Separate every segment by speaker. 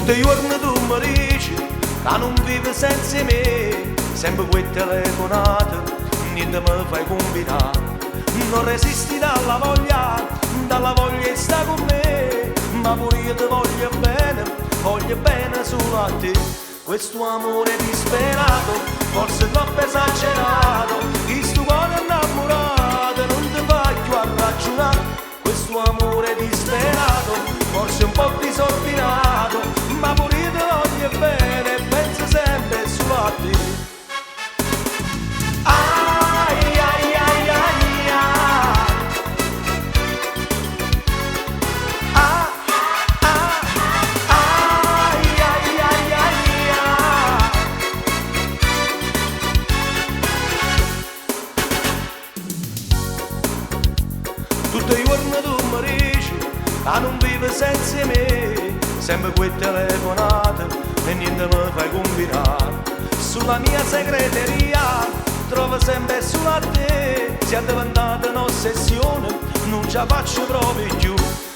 Speaker 1: Tutti i giorni tu mi dici che non vivi senza me, sempre quelle telefonate, niente mi fai combinare. Non resisti dalla voglia di stare con me, ma pure io ti voglio bene solo a te. Questo amore disperato, forse troppo esagerato, questo cuore innamorato non ti voglio a ragionare. Questo amore disperato, forse un po' disordinato, ma pure io ti voglio bene e penso sempre solo a te. Ai ai ai ai ai. Ah, ah, ai ai ai ai ai. Tutti i giorni tu mi dici che non vivi senza me, sempre quelle telefonate e niente mi fai combinare. Sulla mia segreteria trovo sempre solo a te, sia diventata un'ossessione, non ce la faccio proprio più.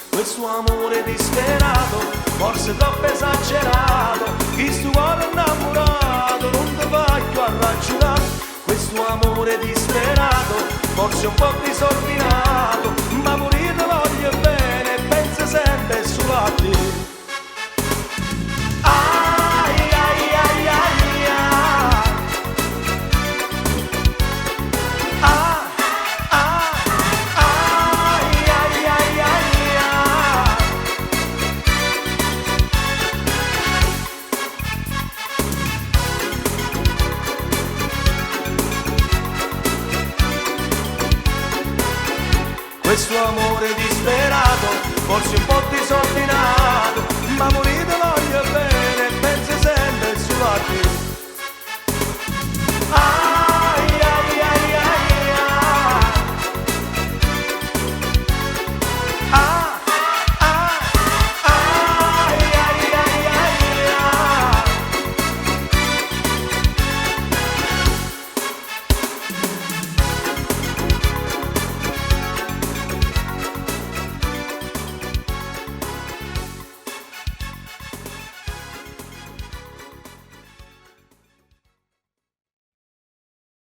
Speaker 1: Questo amore disperato, forse troppo esagerato, questo cuore innamorato non ti voglio a ragionare. Questo amore disperato, forse un po' disordinato, ma pure io ti voglio bene e penso sempre solo a te. Ai ai ai ai ai. Ah, ah, ai ai ai ai ai. Questo amore disperato, forse un po' disordinato,